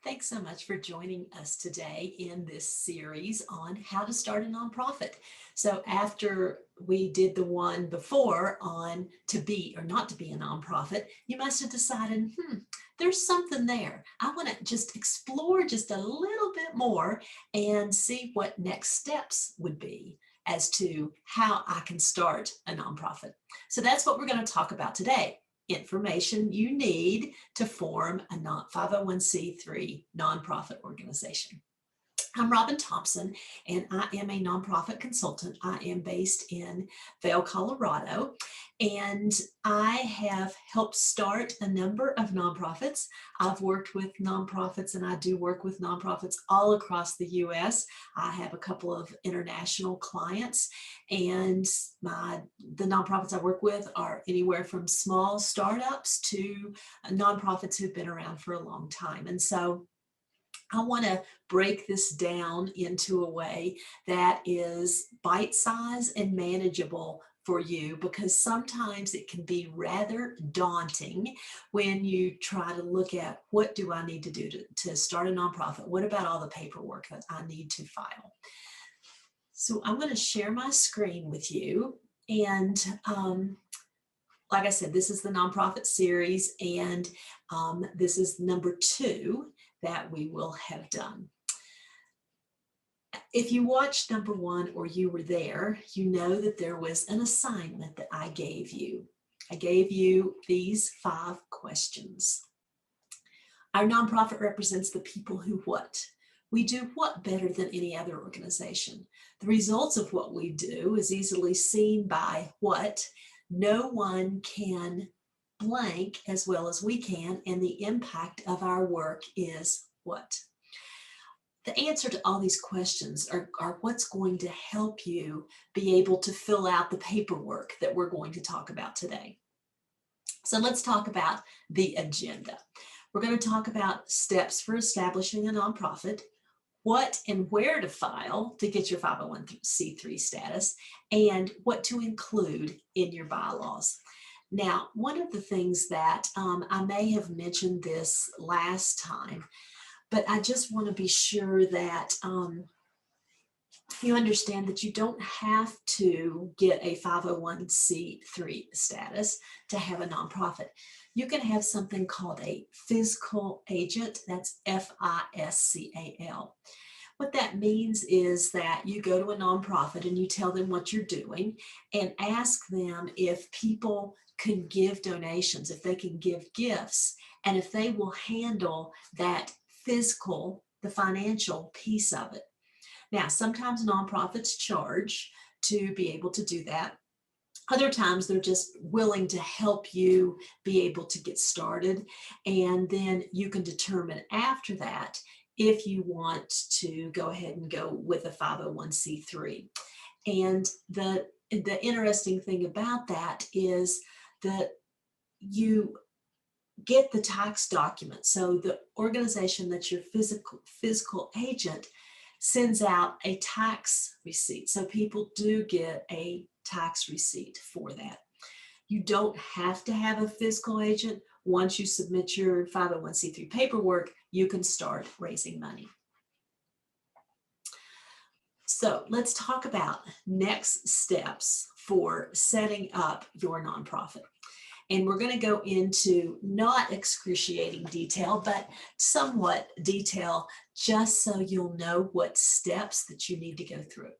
Thanks so much for joining us today in this series on how to start a nonprofit. So after we did the one before on to be or not to be a nonprofit, you must have decided, there's something there. I want to just explore just a little bit more and see what next steps would be as to how I can start a nonprofit. So that's what we're going to talk about today. Information you need to form a 501c3 nonprofit organization. I'm Robin Thompson, and I am a nonprofit consultant. I am based in Vail, Colorado, and I have helped start a number of nonprofits. I've worked with nonprofits, and I do work with nonprofits all across the U.S. I have a couple of international clients, and the nonprofits I work with are anywhere from small startups to nonprofits who've been around for a long time. And so I want to break this down into a way that is bite-sized and manageable for you, because sometimes it can be rather daunting when you try to look at what do I need to do to start a nonprofit? What about all the paperwork that I need to file? So I'm going to share my screen with you. And like I said, this is the nonprofit series, and this is number 2 that we will have done. If you watched number 1 or you were there, you know that there was an assignment that I gave you. I gave you these 5 questions. Our nonprofit represents the people who what? We do what better than any other organization? The results of what we do is easily seen by what? No one can blank as well as we can, and the impact of our work is what? The answer to all these questions are what's going to help you be able to fill out the paperwork that we're going to talk about today. So let's talk about the agenda. We're going to talk about steps for establishing a nonprofit, what and where to file to get your 501c3 status, and what to include in your bylaws. Now, one of the things that I may have mentioned this last time, but I just want to be sure that you understand that you don't have to get a 501c3 status to have a nonprofit. You can have something called a fiscal agent. That's FISCAL. What that means is that you go to a nonprofit and you tell them what you're doing and ask them if people can give donations, if they can give gifts, and if they will handle that fiscal, the financial piece of it. Now, sometimes nonprofits charge to be able to do that. Other times they're just willing to help you be able to get started, and then you can determine after that if you want to go ahead and go with a 501c3. And the interesting thing about that is that you get the tax document. So the organization that's your fiscal agent sends out a tax receipt. So people do get a tax receipt for that. You don't have to have a fiscal agent. Once you submit your 501c3 paperwork, you can start raising money. So let's talk about next steps for setting up your nonprofit. And we're going to go into not excruciating detail, but somewhat detail, just so you'll know what steps that you need to go through.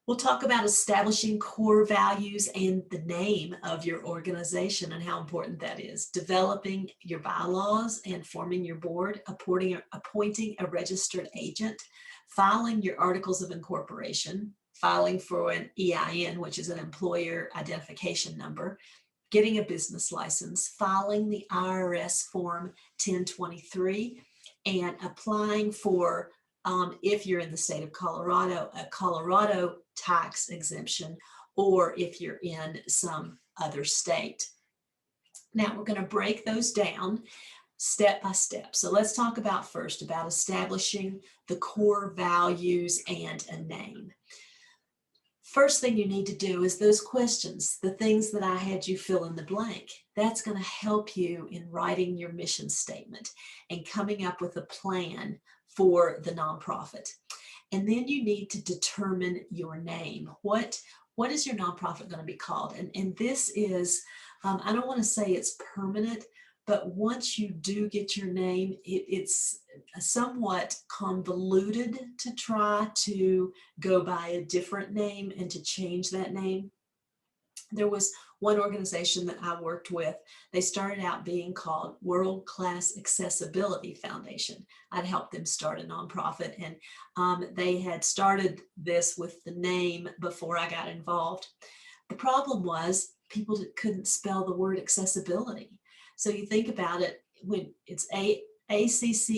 We'll talk about establishing core values and the name of your organization and how important that is, developing your bylaws and forming your board, appointing a registered agent, filing your articles of incorporation, filing for an EIN, which is an employer identification number, getting a business license, filing the IRS Form 1023, and applying for, if you're in the state of Colorado, a Colorado tax exemption, or if you're in some other state. Now we're going to break those down step by step. So let's talk about first about establishing the core values and a name. first thing you need to do is those questions, the things that I had you fill in the blank. That's going to help you in writing your mission statement and coming up with a plan for the nonprofit. And then you need to determine your name. What is your nonprofit going to be called? And this is, I don't want to say it's permanent, but once you do get your name, it's somewhat convoluted to try to go by a different name and to change that name. There was one organization that I worked with. They started out being called WorldClass Accessibility Foundation. I'd helped them start a nonprofit, and they had started this with the name before I got involved. The problem was people couldn't spell the word accessibility. So you think about it, when it's ACCESS,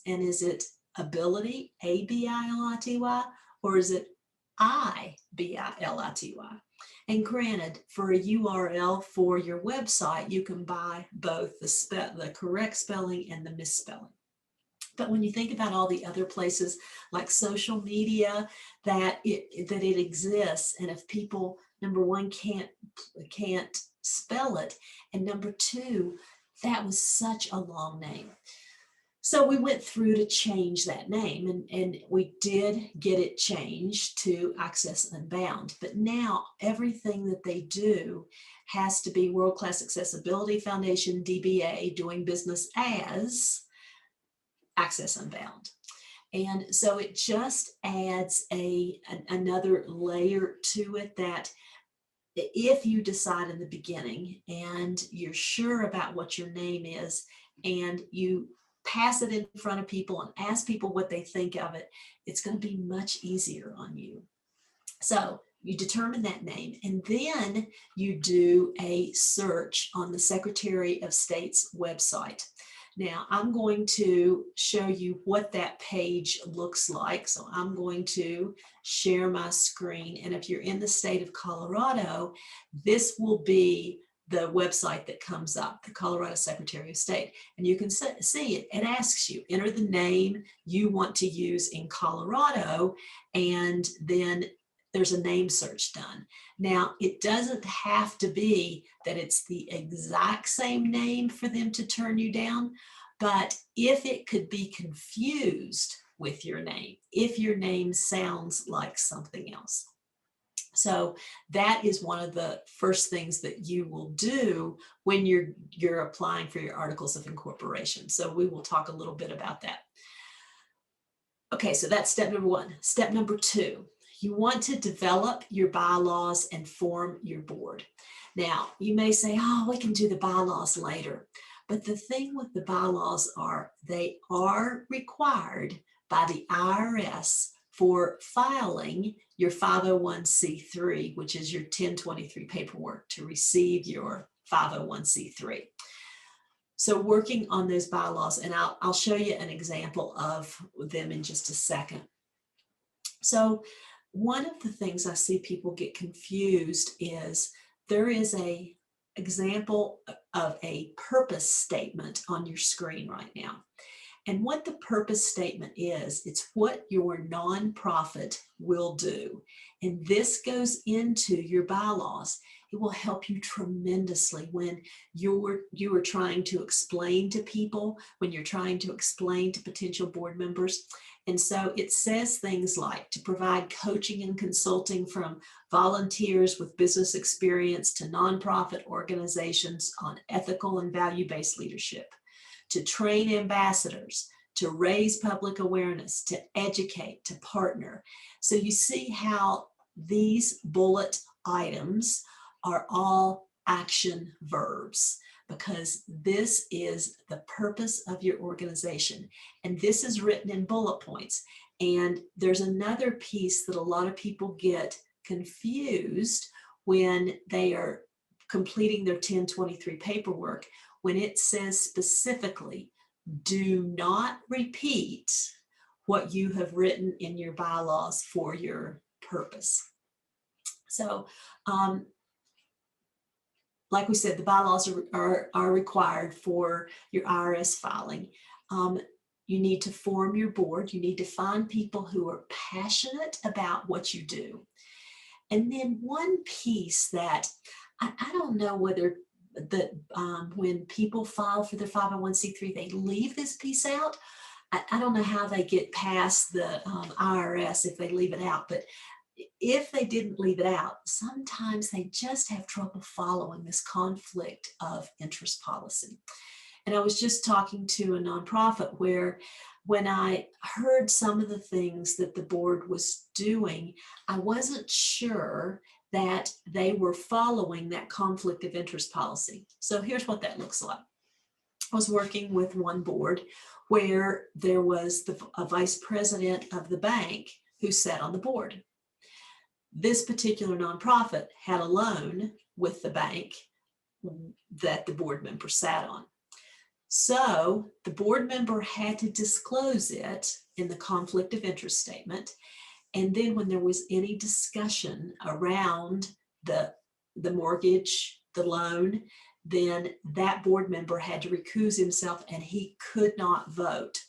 and is it ability, ABILITY, or is it IBILITY? And granted, for a URL for your website, you can buy both the correct spelling and the misspelling. But when you think about all the other places like social media that it exists, and if people, number one, can't spell it, and number two, that was such a long name. So we went through to change that name, and we did get it changed to Access Unbound. But now everything that they do has to be WorldClass Accessibility Foundation, DBA, doing business as Access Unbound. And so it just adds another layer to it, that if you decide in the beginning and you're sure about what your name is, and you pass it in front of people and ask people what they think of it, it's going to be much easier on you. So you determine that name, and then you do a search on the Secretary of State's website. Now, I'm going to show you what that page looks like. So I'm going to share my screen. And if you're in the state of Colorado, this will be the website that comes up, the Colorado Secretary of State. And you can see it. It asks you, enter the name you want to use in Colorado, and then there's a name search done. Now, it doesn't have to be that it's the exact same name for them to turn you down, but if it could be confused with your name, if your name sounds like something else. So that is one of the first things that you will do when you're applying for your articles of incorporation. So we will talk a little bit about that. Okay, so that's step number one. Step number two, you want to develop your bylaws and form your board. Now, you may say, oh, we can do the bylaws later. But the thing with the bylaws are, they are required by the IRS for filing your 501c3, which is your 1023 paperwork to receive your 501c3. So working on those bylaws, and I'll show you an example of them in just a second. So one of the things I see people get confused is there is an example of a purpose statement on your screen right now. And what the purpose statement is, it's what your nonprofit will do. And this goes into your bylaws. It will help you tremendously when you are trying to explain to people, when you're trying to explain to potential board members. And so it says things like to provide coaching and consulting from volunteers with business experience to nonprofit organizations on ethical and value-based leadership, to train ambassadors, to raise public awareness, to educate, to partner. So you see how these bullet items are all action verbs, because this is the purpose of your organization. And this is written in bullet points. And there's another piece that a lot of people get confused when they are completing their 1023 paperwork, when it says specifically, do not repeat what you have written in your bylaws for your purpose. So, like we said, the bylaws are required for your IRS filing. You need to form your board. You need to find people who are passionate about what you do. And then one piece that I don't know whether that when people file for their 501c3, they leave this piece out. I don't know how they get past the IRS if they leave it out, but if they didn't leave it out, sometimes they just have trouble following this conflict of interest policy. And I was just talking to a nonprofit where when I heard some of the things that the board was doing, I wasn't sure that they were following that conflict of interest policy. So here's what that looks like. I was working with one board where there was a vice president of the bank who sat on the board. This particular nonprofit had a loan with the bank that the board member sat on. So the board member had to disclose it in the conflict of interest statement. And then when there was any discussion around the mortgage, the loan, then that board member had to recuse himself and he could not vote.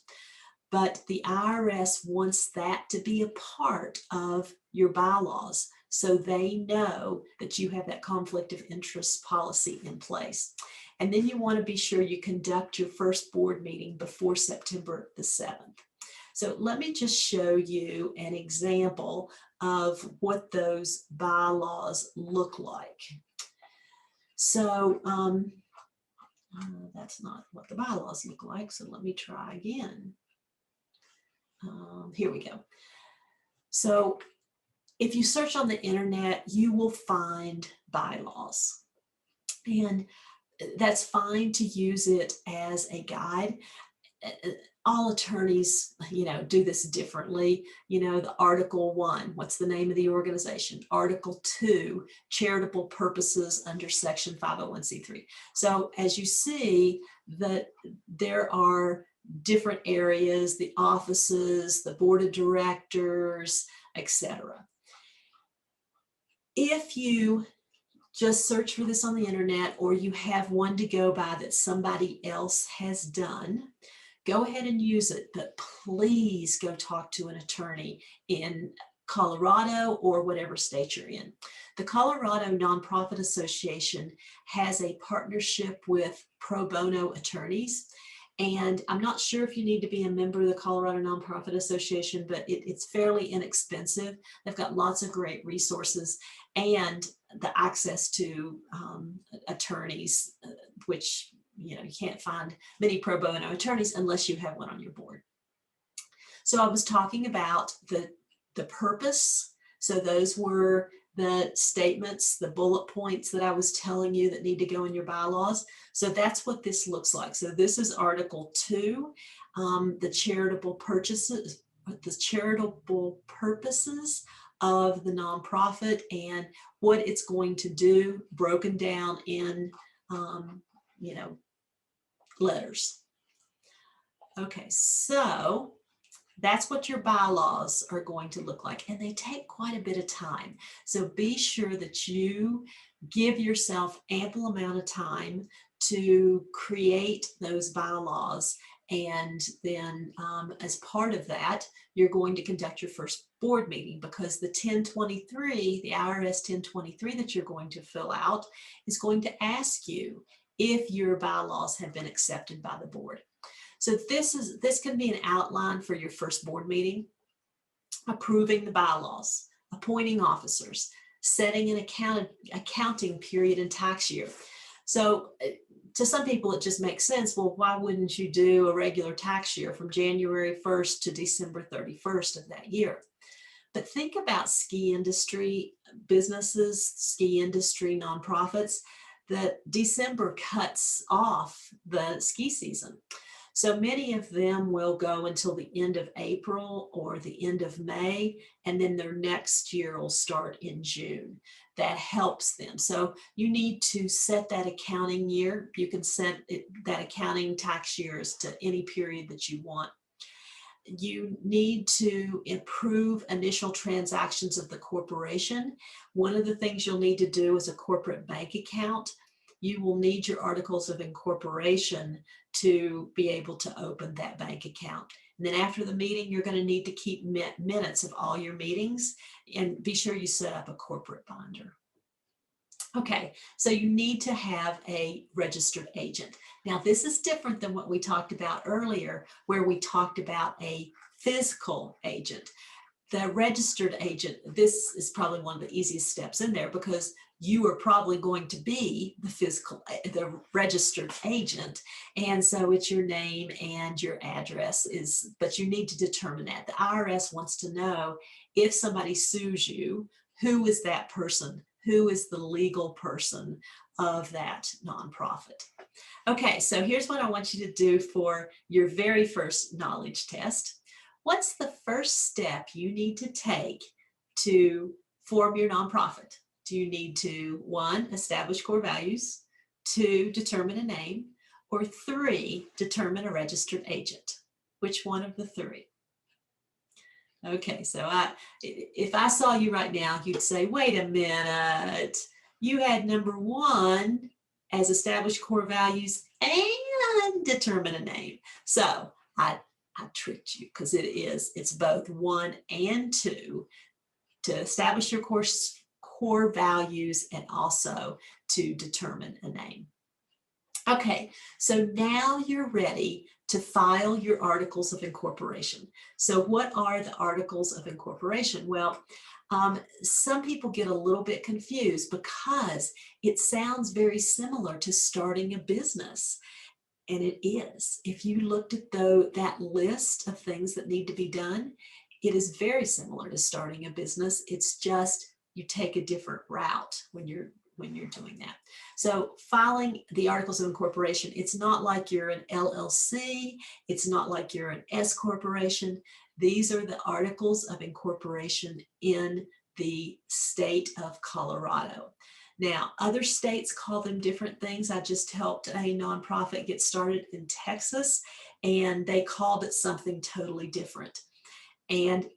But the IRS wants that to be a part of your bylaws so they know that you have that conflict of interest policy in place. And then you want to be sure you conduct your first board meeting before September the 7th. So let me just show you an example of what those bylaws look like. So that's not what the bylaws look like. So let me try again. Here we go. So if you search on the internet, you will find bylaws. And that's fine to use it as a guide. All attorneys, do this differently. The Article 1, what's the name of the organization? Article 2, charitable purposes under Section 501c3. So as you see that there are different areas, the offices, the board of directors, etc. If you just search for this on the internet or you have one to go by that somebody else has done, go ahead and use it, but please go talk to an attorney in Colorado or whatever state you're in. The Colorado Nonprofit Association has a partnership with pro bono attorneys. And I'm not sure if you need to be a member of the Colorado Nonprofit Association, but it's fairly inexpensive. They've got lots of great resources and the access to attorneys, which you can't find many pro bono attorneys unless you have one on your board. So I was talking about the purpose. So those were the statements, the bullet points that I was telling you that need to go in your bylaws. So that's what this looks like. So this is Article 2, the charitable purposes of the nonprofit and what it's going to do, broken down in, letters. Okay, so that's what your bylaws are going to look like, and they take quite a bit of time. So be sure that you give yourself ample amount of time to create those bylaws, and then as part of that, you're going to conduct your first board meeting, because the 1023, the IRS 1023 that you're going to fill out is going to ask you if your bylaws have been accepted by the board. So this can be an outline for your first board meeting: approving the bylaws, appointing officers, setting an accounting period and tax year. So to some people, it just makes sense. Well, why wouldn't you do a regular tax year from January 1st to December 31st of that year? But think about ski industry businesses, ski industry nonprofits, that December cuts off the ski season. So many of them will go until the end of April or the end of May, and then their next year will start in June. That helps them. So you need to set that accounting year. You can set that accounting tax years to any period that you want. You need to improve initial transactions of the corporation. One of the things you'll need to do is a corporate bank account. you will need your articles of incorporation to be able to open that bank account. And then after the meeting, you're going to need to keep minutes of all your meetings, and be sure you set up a corporate binder. Okay, so you need to have a registered agent. Now, this is different than what we talked about earlier, where we talked about a physical agent. The registered agent, this is probably one of the easiest steps in there, because you are probably going to be the registered agent. And so it's your name and your address but you need to determine that. The IRS wants to know, if somebody sues you, who is that person? Who is the legal person of that nonprofit? Okay, so here's what I want you to do for your very first knowledge test. What's the first step you need to take to form your nonprofit? Do you need to, 1, establish core values, 2, determine a name, or 3, determine a registered agent? Which one of the 3? Okay, so if I saw you right now, you'd say, wait a minute, you had number 1 as establish core values and determine a name. So I tricked you, because it's both 1 and 2, to establish your core values and also to determine a name. Okay, so now you're ready to file your articles of incorporation. So what are the articles of incorporation? Well, some people get a little bit confused because it sounds very similar to starting a business. And it is. If you looked at that list of things that need to be done, it is very similar to starting a business. It's just you take a different route when you're doing that. So filing the articles of incorporation, it's not like you're an LLC. It's not like you're an S corporation. These are the articles of incorporation in the state of Colorado. Now, other states call them different things. I just helped a nonprofit get started in Texas, and they called it something totally different. And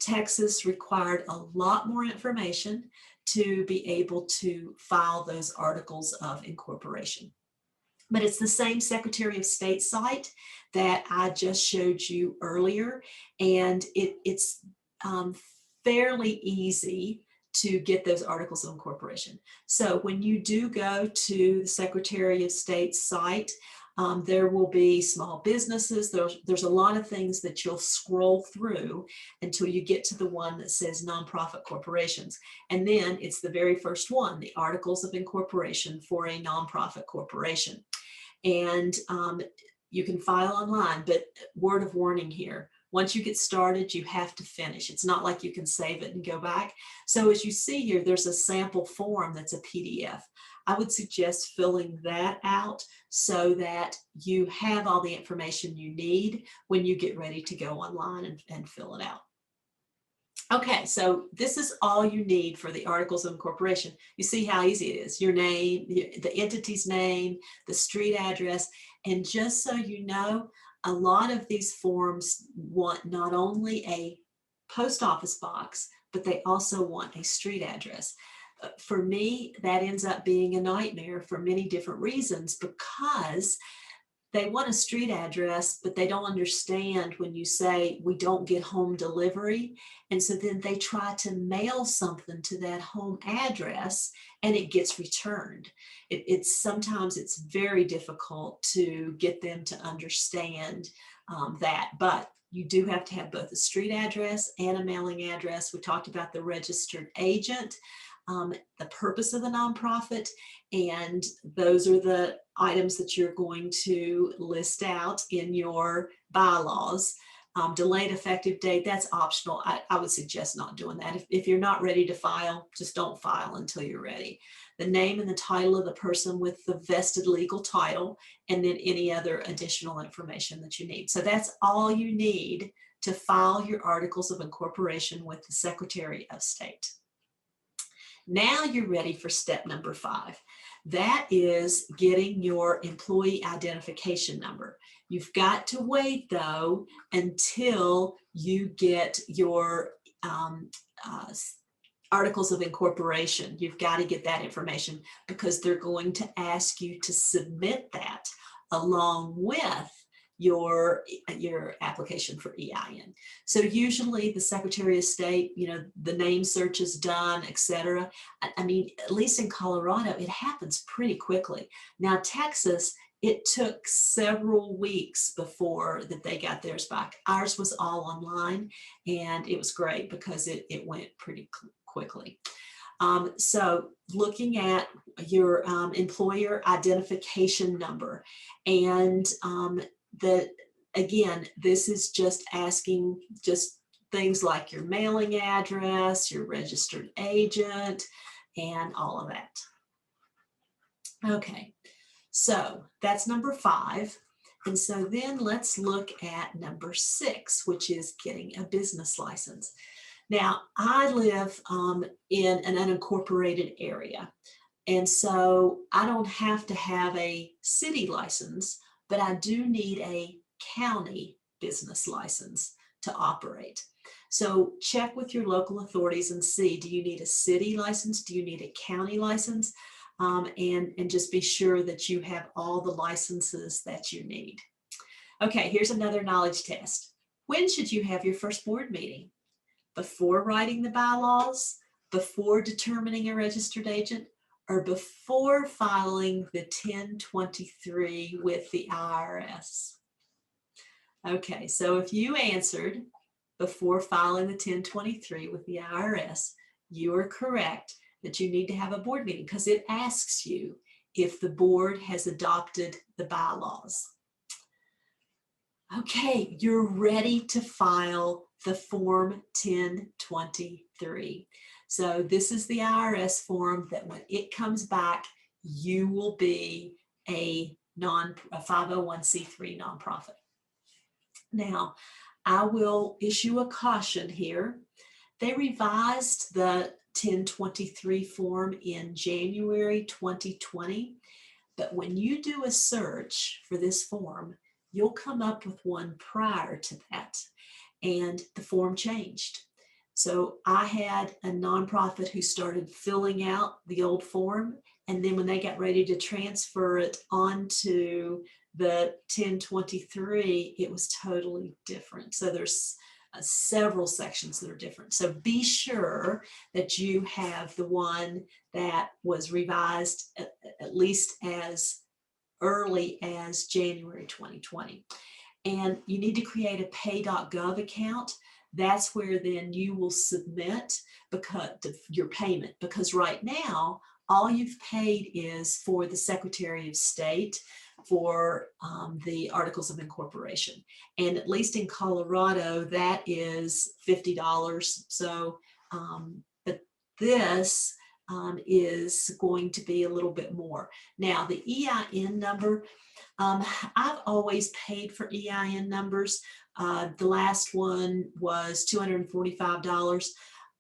Texas required a lot more information to be able to file those articles of incorporation. But it's the same Secretary of State site that I just showed you earlier, and it's fairly easy to get those articles of incorporation. So when you do go to the Secretary of State's site, there will be small businesses. There's a lot of things that you'll scroll through until you get to the one that says nonprofit corporations. And then it's the very first one, the articles of incorporation for a nonprofit corporation. And you can file online, but word of warning here, once you get started, you have to finish. It's not like you can save it and go back. So as you see here, there's a sample form that's a PDF. I would suggest filling that out so that you have all the information you need when you get ready to go online and fill it out. Okay, so this is all you need for the articles of incorporation. You see how easy it is. Your name, the entity's name, the street address, and just so you know, a lot of these forms want not only a post office box, but they also want a street address. For me, that ends up being a nightmare for many different reasons, because they want a street address, but they don't understand when you say we don't get home delivery. And so then they try to mail something to that home address and it gets returned. Sometimes it's very difficult to get them to understand that, but you do have to have both a street address and a mailing address. We talked about the registered agent, the purpose of the nonprofit, and those are the items that you're going to list out in your bylaws. Delayed effective date, that's optional. I would suggest not doing that. If you're not ready to file, just don't file until you're ready. The name and the title of the person with the vested legal title, and then any other additional information that you need. So that's all you need to file your articles of incorporation with the Secretary of State. Now you're ready for step number 5. That is getting your employee identification number. You've got to wait, though, until you get your articles of incorporation. You've got to get that information because they're going to ask you to submit that along with your application for EIN. So usually the Secretary of State, the name search is done, etc. I mean, at least in Colorado, it happens pretty quickly. Now, Texas, it took several weeks before that they got theirs back. Ours was all online, and it was great because it went pretty quickly. So looking at your employer identification number, and again, this is just asking just things like your mailing address, your registered agent, and all of that. Okay, so that's number 5. And so then let's look at number 6, which is getting a business license. Now, I live in an unincorporated area, and so I don't have to have a city license, but I do need a county business license to operate. So check with your local authorities and see, do you need a city license? Do you need a county license? And just be sure that you have all the licenses that you need. Okay, here's another knowledge test. When should you have your first board meeting? Before writing the bylaws, before determining a registered agent, or before filing the 1023 with the IRS? Okay, so if you answered before filing the 1023 with the IRS, you are correct that you need to have a board meeting because it asks you if the board has adopted the bylaws. Okay, you're ready to file the Form 1023. So this is the IRS form that when it comes back, you will be a 501c3 nonprofit. Now, I will issue a caution here. They revised the 1023 form in January 2020, but when you do a search for this form, you'll come up with one prior to that, and the form changed. So I had a nonprofit who started filling out the old form, and then when they got ready to transfer it onto the 1023, it was totally different. So there's several sections that are different. So be sure that you have the one that was revised at least as early as January 2020. And you need to create a pay.gov account. That's where then you will submit your payment, because right now all you've paid is for the Secretary of State for the Articles of Incorporation. And at least in Colorado, that is $50. So, but this is going to be a little bit more. Now, the EIN number, I've always paid for EIN numbers. The last one was $245,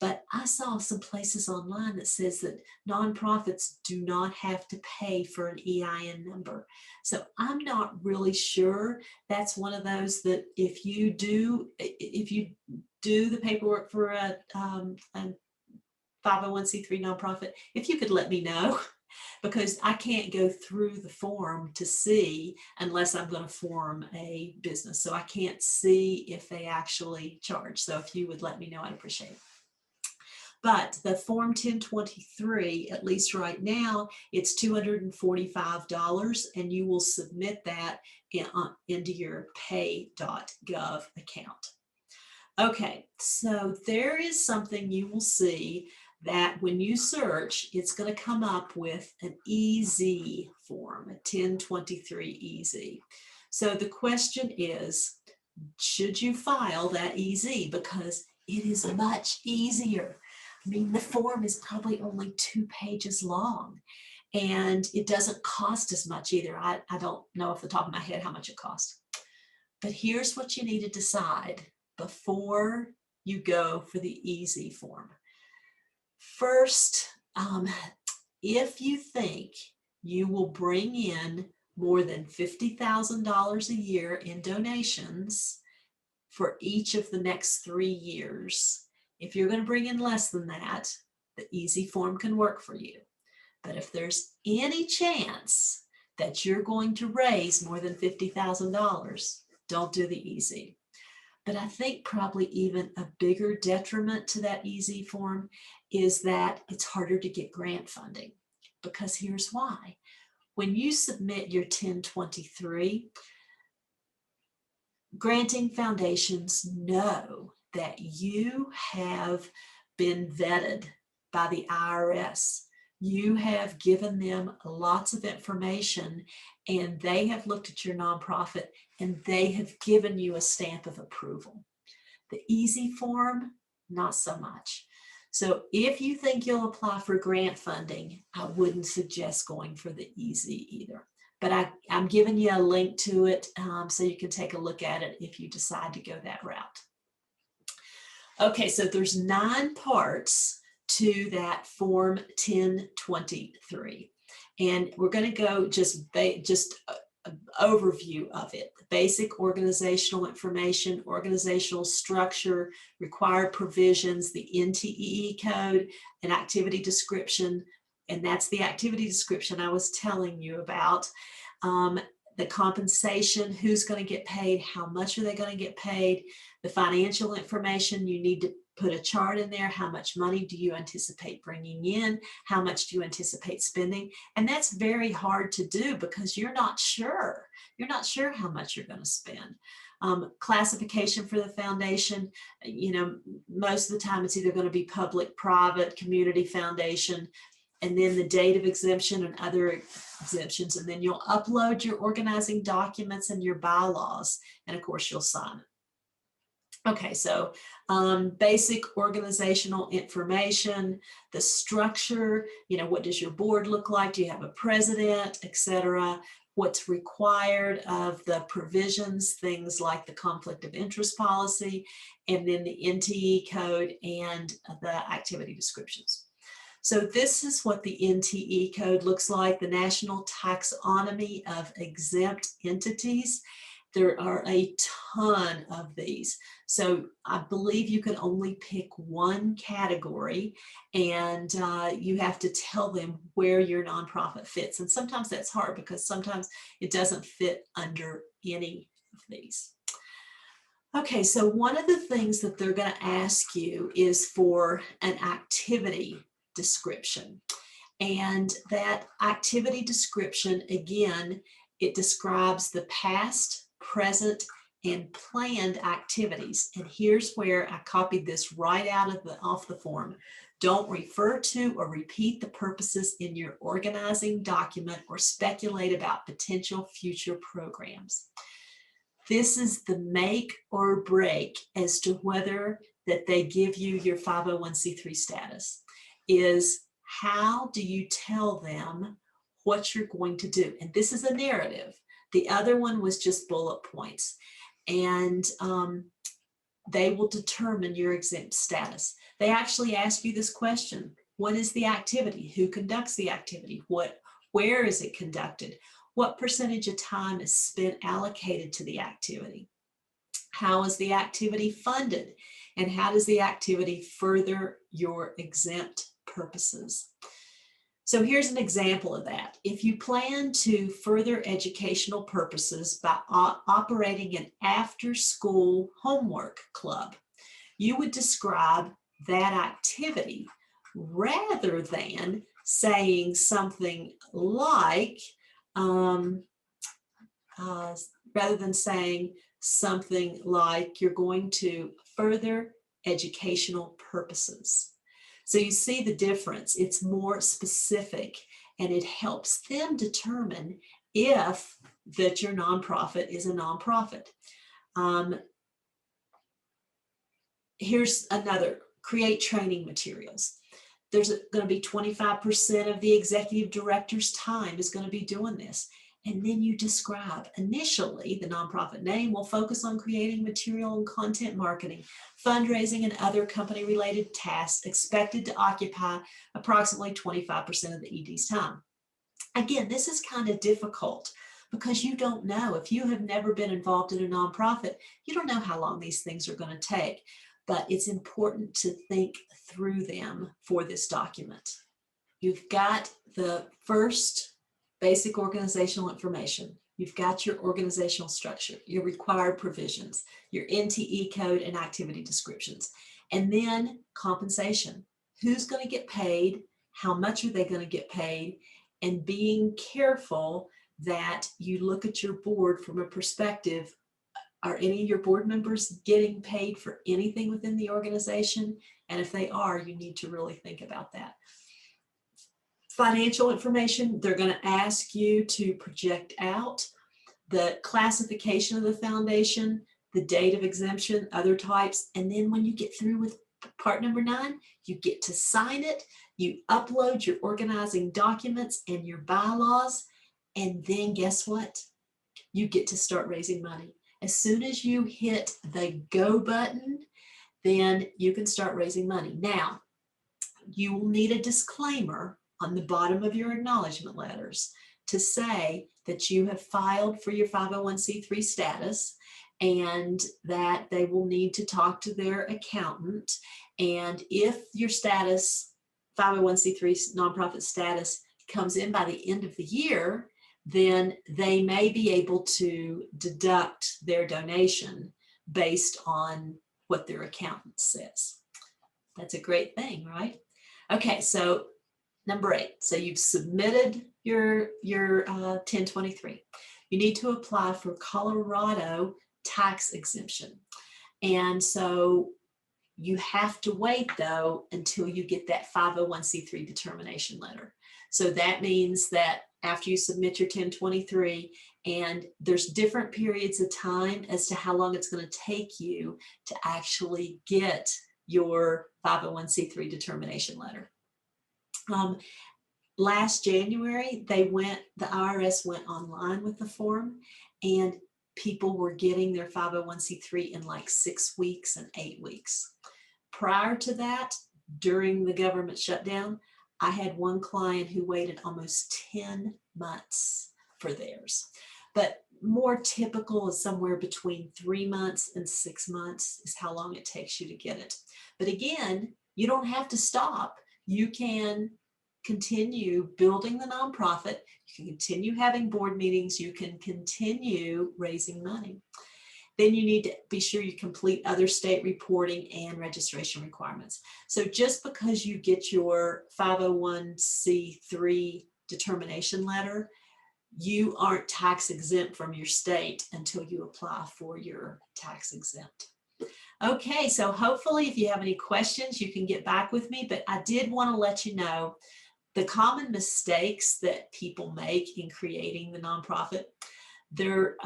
but I saw some places online that says that nonprofits do not have to pay for an EIN number. So I'm not really sure. That's one of those that if you do the paperwork for a 501c3 nonprofit, if you could let me know, because I can't go through the form to see unless I'm going to form a business. So I can't see if they actually charge. So if you would let me know, I'd appreciate it. But the Form 1023, at least right now, it's $245, and you will submit that into your pay.gov account. Okay, so there is something you will see that when you search, it's going to come up with an EZ form, a 1023 EZ. So the question is, should you file that EZ? Because it is much easier. I mean, the form is probably only 2 pages long, and it doesn't cost as much either. I don't know off the top of my head how much it costs. But here's what you need to decide before you go for the EZ form. First, if you think you will bring in more than $50,000 a year in donations for each of the next 3 years, if you're going to bring in less than that, the easy form can work for you. But if there's any chance that you're going to raise more than $50,000, don't do the easy. But I think probably even a bigger detriment to that easy form is that it's harder to get grant funding, because here's why. When you submit your 1023, granting foundations know that you have been vetted by the IRS. You have given them lots of information, and they have looked at your nonprofit and they have given you a stamp of approval. The easy form, not so much. So if you think you'll apply for grant funding, I wouldn't suggest going for the easy either. But I'm giving you a link to it so you can take a look at it if you decide to go that route. Okay, so there's 9 parts to that Form 1023. And we're going to go just an overview of it. The basic organizational information, organizational structure, required provisions, the NTEE code, an activity description, and that's the activity description I was telling you about. The compensation, who's going to get paid, how much are they going to get paid, the financial information, you need to put a chart in there. How much money do you anticipate bringing in? How much do you anticipate spending? And that's very hard to do because you're not sure. You're not sure how much you're going to spend. Classification for the foundation, most of the time it's either going to be public, private, community foundation, and then the date of exemption and other exemptions. And then you'll upload your organizing documents and your bylaws. And of course, you'll sign it. Okay, so basic organizational information, the structure, what does your board look like? Do you have a president, etc.? What's required of the provisions, things like the conflict of interest policy, and then the NTE code and the activity descriptions. So this is what the NTE code looks like, the National Taxonomy of Exempt Entities. There are a ton of these. So I believe you can only pick one category, and you have to tell them where your nonprofit fits. And sometimes that's hard because sometimes it doesn't fit under any of these. Okay, so one of the things that they're going to ask you is for an activity description. And that activity description, again, it describes the past, present, and planned activities. And here's where I copied this right out of off the form. Don't refer to or repeat the purposes in your organizing document or speculate about potential future programs. This is the make or break as to whether that they give you your 501c3 status, is how do you tell them what you're going to do? And this is a narrative. The other one was just bullet points. And they will determine your exempt status. They actually ask you this question: what is the activity? Who conducts the activity? Where is it conducted? What percentage of time is spent allocated to the activity? How is the activity funded? And how does the activity further your exempt purposes? So here's an example of that. If you plan to further educational purposes by operating an after-school homework club, you would describe that activity rather than saying something like, you're going to further educational purposes. So you see the difference. It's more specific, and it helps them determine if that your nonprofit is a nonprofit. Here's another: create training materials. There's going to be 25% of the executive director's time is going to be doing this. And then you describe, initially, the nonprofit name will focus on creating material and content marketing, fundraising, and other company-related tasks expected to occupy approximately 25% of the ED's time. Again, this is kind of difficult because you don't know. If you have never been involved in a nonprofit, you don't know how long these things are going to take. but it's important to think through them for this document. You've got the first basic organizational information. You've got your organizational structure, your required provisions, your NTE code and activity descriptions, and then compensation. Who's going to get paid? How much are they going to get paid? And being careful that you look at your board from a perspective, are any of your board members getting paid for anything within the organization? And if they are, you need to really think about that. Financial information, they're going to ask you to project out the classification of the foundation, the date of exemption, other types, and then when you get through with part number 9, you get to sign it, you upload your organizing documents and your bylaws, and then guess what? You get to start raising money. As soon as you hit the go button, then you can start raising money. Now, you will need a disclaimer on the bottom of your acknowledgement letters to say that you have filed for your 501c3 status and that they will need to talk to their accountant. And if your status, 501c3 nonprofit status, comes in by the end of the year, then they may be able to deduct their donation based on what their accountant says. That's a great thing, right? Okay, so number 8, so you've submitted your 1023. You need to apply for Colorado tax exemption. And so you have to wait though until you get that 501c3 determination letter. So that means that after you submit your 1023, and there's different periods of time as to how long it's going to take you to actually get your 501c3 determination letter. Last January, the IRS went online with the form, and people were getting their 501c3 in like 6 weeks and 8 weeks. Prior to that, during the government shutdown, I had one client who waited almost 10 months for theirs. But more typical is somewhere between 3 months and 6 months is how long it takes you to get it. But again, you don't have to stop. You can continue building the nonprofit. You can continue having board meetings. You can continue raising money. Then you need to be sure you complete other state reporting and registration requirements. So just because you get your 501c3 determination letter, you aren't tax exempt from your state until you apply for your tax exempt. Okay, so hopefully if you have any questions, you can get back with me, but I did want to let you know the common mistakes that people make in creating the nonprofit. They're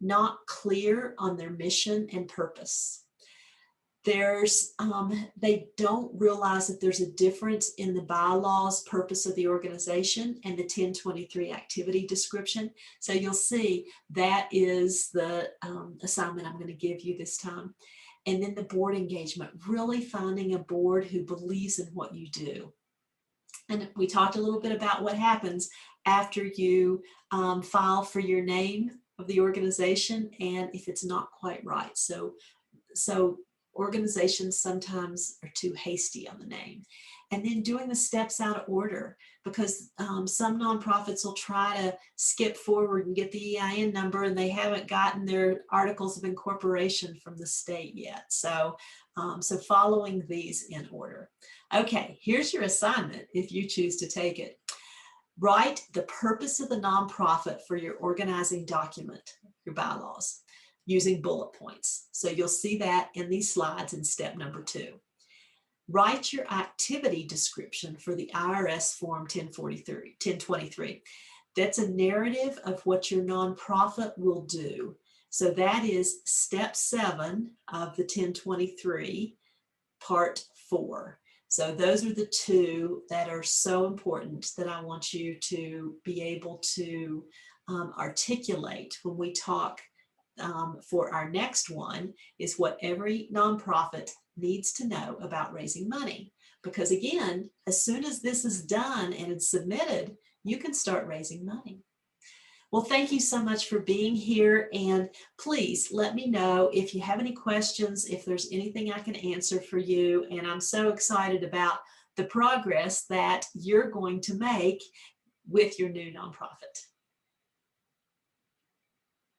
not clear on their mission and purpose. They don't realize that there's a difference in the bylaws, purpose of the organization, and the 1023 activity description. So you'll see that is the assignment I'm going to give you this time. And then the board engagement, really finding a board who believes in what you do. And we talked a little bit about what happens after you file for your name of the organization and if it's not quite right. So organizations sometimes are too hasty on the name. And then doing the steps out of order, because some nonprofits will try to skip forward and get the EIN number and they haven't gotten their articles of incorporation from the state yet. So following these in order. Okay, here's your assignment if you choose to take it. Write the purpose of the nonprofit for your organizing document, your bylaws, using bullet points. So you'll see that in these slides in step number 2. Write your activity description for the IRS Form 1023. That's a narrative of what your nonprofit will do. So that is step 7 of the 1023, part 4. So those are the 2 that are so important that I want you to be able to articulate when we talk for our next one, is what every nonprofit needs to know about raising money. Because again, as soon as this is done and it's submitted, you can start raising money. Well, thank you so much for being here. And please let me know if you have any questions, if there's anything I can answer for you. And I'm so excited about the progress that you're going to make with your new nonprofit.